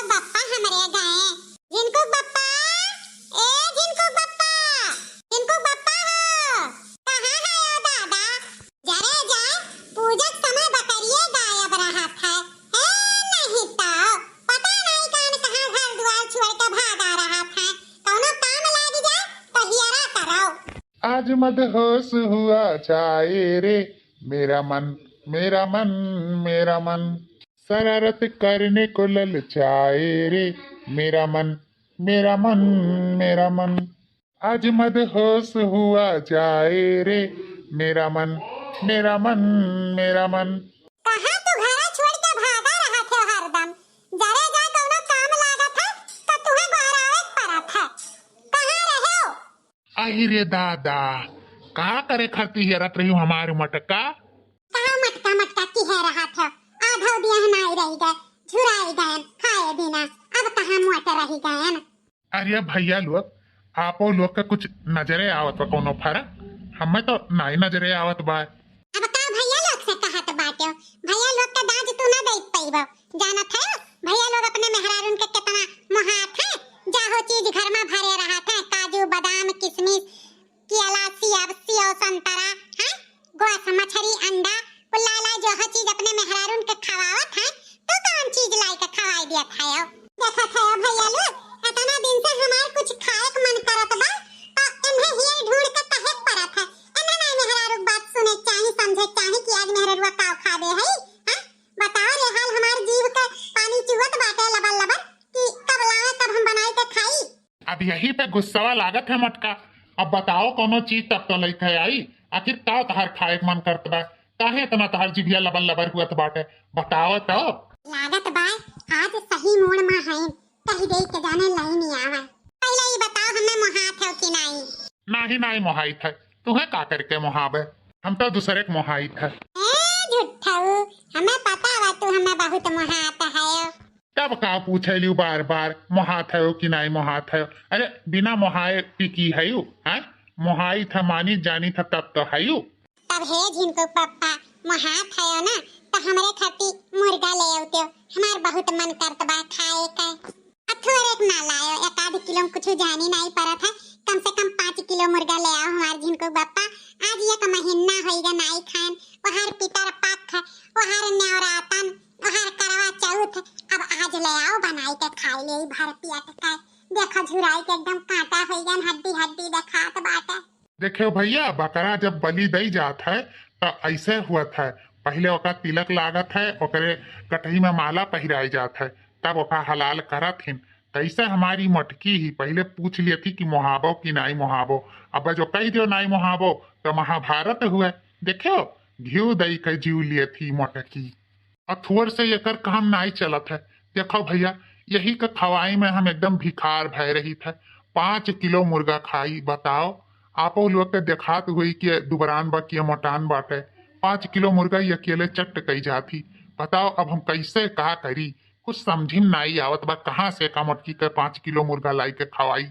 बप्पा हमरे गए। जिनको बप्पा, ए जिनको बप्पा, जिनको बप्पा हो, कहाँ है ओ दादा? जरे जाए पूजक समय बकरिए गायब रहा था। नहीं तो पता नहीं कहाँ घर द्वार छोड़ के भागा रहा था। कौनो काम लाग जाए तो हियरा करो। आज मदहोश हुआ जाए रे मेरा मन, मेरा मन, मेरा मन, शरारत करने को ललचाए रे मेरा मन, मेरा मन, मेरा मन, आज मदहोश हुआ जाए रे मेरा मन, मेरा मन, मेरा मन। कहाँ तू घर छोड़ के भागा रहा थे हरदम? जरे जा कौनो काम लागा था तो तुम्हें बाहर पड़ा था। कहाँ रहे हो? आई रे दादा, कहा करे खरती हेरत रही हूँ हमारे मटका। कहाँ मटका मटका की है रहा था? आधा दिया नहीं रही गए, झुराई गए खाए बिना। अब कहाँ मोटे रही गए? अरे भैया लोग, आपो लोग का कुछ नजरे आवत बा कोनो फर्क? हमें तो नहीं नजरे आवत बा। अब का भैया लोग से कहत बाटे? भैया लोग का दाज तू ना दे पाइबो। जानत है भैया लोग अपने मेहरारून के कितना मोहात है। जाहो चीज घर में भरे रहा था, काजू बादाम किशमिश केला सेब और संतरा, हैं गोस मछली अंडा पुलाला जो हर चीज अपने मेहरारून के खवावत है। तो कौन चीज लाई के खवाई दिया था? देखा था भैया लोग, इतना दिन से हमार कुछ खाए के मन करत बा तो इन्हें हियर ढूंढ के कहे पड़त है। इन्हें नहीं मेहरारू बात सुने चाहे समझे चाहे कि आज मेहरारू का खा दे है। हैं बताओ रे हाल हमार जीव के पानी चुवत बाटे लबल लबल कि कब लावे कब हम बनाई के खाई। अब यही पे गुस्सा लागत है मटका। अब बताओ कोनो चीज तब तो लेके आई। आखिर का तहार खाए के मन करत बा? काहे इतना तहार जीभिया लबल लबर हुआ बाटे? बताओ तो। लागत बा आज सही मूड में है, कहीं दे के जाने लाई नहीं आवा। पहले ही बताओ हमें मोहात है कि नहीं? नहीं नहीं मोहाइत है, तुम्हें का करके मोहाबे? हम तो दूसरे के मोहाइत है। झूठाऊ, हमें पता बा तू हमें बहुत मोहात है। तब का पूछे लियो बार बार मोहात है कि नहीं मोहात है? अरे बिना मोहाए की है यू? हैं मोहाई था मानी जानी था तब तो है यू। तब है जिनको पप्पा मोहात है ना तो हमरे खाती मुर्गा ले आवते। हमार बहुत मन करत बा खाए का। अथोर एक ना लायो, एक आध किलो कुछ जानी नहीं पड़ा था। कम से कम 5 किलो मुर्गा ले आओ हमार जिनको पप्पा। आज ये का महीना होइगा नहीं खान। वहार पितर पाक है, वहार न्यावरातन, वहार करवा चौथ। अब आज ले आओ बनाई के खाई ले भर पियत का। देखो झुराई के एकदम कांटा होइगा, हड्डी हड्डी देखात बाटे। देखो भैया, बकरा जब बलि दई जात है तो ऐसे हुआ था। पहले ओका तिलक लागत है, ओकरे कटही में माला पहिराई जात है, तब ओका हलाल करत हिन। तैसे हमारी मटकी ही पहले पूछ लिए थी कि मोहाबो कि नहीं मोहाबो। अब जो कही दियो नहीं मोहाबो तो महाभारत हुए। देखो घी दई के जीव लिए थी मटकी। अथुअर से एकर काम नहीं चलत है। देखो भैया, यही के खवाई में हम एकदम भिखार भय रही थे। 5 किलो मुर्गा खाई, बताओ आपो लोग के देखात हुई कि दुबरान बा कि मोटान बाटे। 5 किलो मुर्गा ही अकेले चट कई जाती। बताओ अब हम कैसे कहा करी? कुछ समझी नहीं आवत बा कहाँ से का मटकी के 5 किलो मुर्गा लाई के खवाई।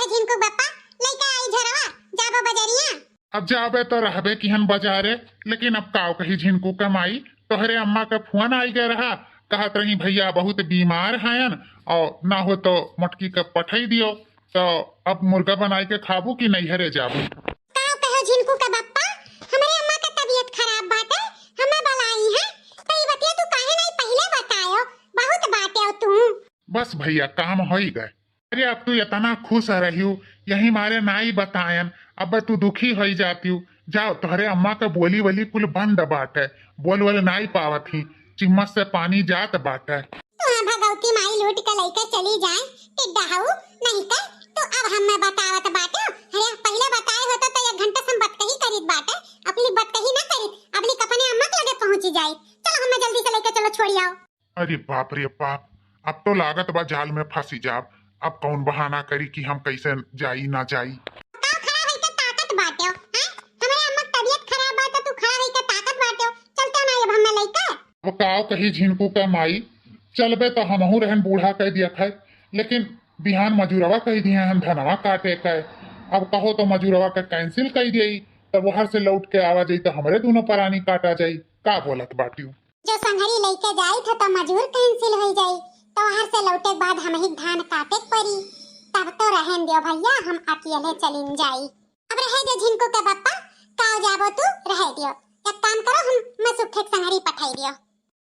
जिनको बप्पा लेके आई झरवा जाबो बजरिया। अब जाबे तो रहबे कि हम बाजारे, लेकिन अब काव कही झिनको कमाई। तोहरे अम्मा का फोन आई गए रहा, कहत रही भैया बहुत बीमार हैं और ना हो तो मटकी के पठाई दियो। तो अब मुर्गा बनाई के खाबू कि नहीं हरे जाबू? काव कहो झिनको का बप्पा, हमरे अम्मा का तबीयत खराब बाटे, हमें बुलाई है। तो ये बतिया तू काहे नहीं पहले बतायो? बहुत बाटे तू। बस भैया काम हो ही गए। अरे अब तू इतना खुश रही हूँ, यही मारे नाई बतायन। अब तू दुखी हो जाती हूँ। जाओ तोहरे अम्मा का बोली वली कुल बंद बाटे, बोल बोल नाई पावत ही, चिम्मच से पानी जात बाटे। तू भगवती माई लूट के लेके चली जाए टिड्डा हऊ नहीं का। तो अब हमें बतावत बाटे। अरे पहले बताए होता तो 1 घंटा से बात कही करीत बाटे। अपनी बात कही ना करीत, अपनी अपने अम्मा के लगे पहुंची जाए। चलो हमें जल्दी से लेके चलो, छोड़ी आओ। अरे बाप रे बाप, अब तो लागत बा जाल में फंसी जाब। अब कौन बहाना करी कि हम कैसे जाई ना जाई? ताव खड़ा है के ताकत बाटे, हैं? हमारे अम्मा की तबीयत खराब बा तो तू खड़ा है के ताकत बाटे। चलते ना अब हमें लेके। वो काव कही झिनको का माई, चलबे तो हमहू रहन बूढ़ा कह दिया है, लेकिन बिहान मजूरवा कह दिए हम धनवा काटे का। अब कहो तो मजूरवा का कैंसिल कह दिए, तब वहां से लौट के आवा जाई तो हमारे दोनों परानी काटा जाई। का बोलत बाटी? जो संघरी लेके जाई था तो मजूर कैंसिल हो जाई। तोहर से लौटे के बाद हम ही धान काटे के पड़ी। तब तो रहन दियो भैया, हम अकेले चलिन जाई। अब रहे दे झिनको के पप्पा, काव जाबो तू रहे दियो। एक काम करो, हम मैं सुखे के संगरी पठाई दियो।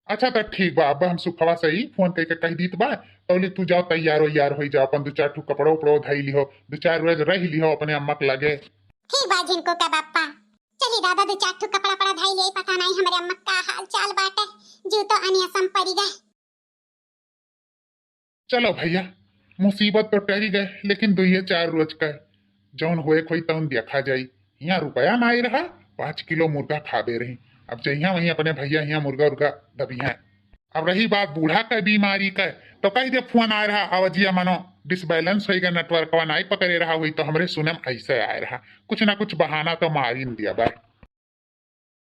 अच्छा तो ठीक बा, अब हम सुखवा से ही फोन करके कह दीत बा, तौली तू जाओ तैयार हो जाओ, अपन 2-4 ठू कपड़ो उपड़ो धई लिहो, 2-4 रोज रह लिहो अपने अम्मा के लगे। ठीक बा झिनको का पप्पा, चली दादा 2-4 ठू कपड़ा पड़ा धई ले, पता नहीं हमरे अम्मा का हाल चाल बाटे, जो तो अनियसम पड़ी गए। चलो भैया, मुसीबत तो टरी गए, लेकिन 2-4 रोज का जौन होए खोई तौन देखा जाई। यहाँ रुपया ना आई रहा, 5 किलो मुर्गा खाबे रही। अब जहिया वहीं अपने भैया यहाँ मुर्गा उर्गा दबिया। अब रही बात बूढ़ा का बीमारी का, तो कही दे फोन आ रहा आवाजिया मानो डिसबैलेंस हो गया, नेटवर्क नहीं पकड़े रहा हुई, तो हमरे सुनम ऐसे आए रहा, कुछ ना कुछ बहाना तो मार ही दिया बा।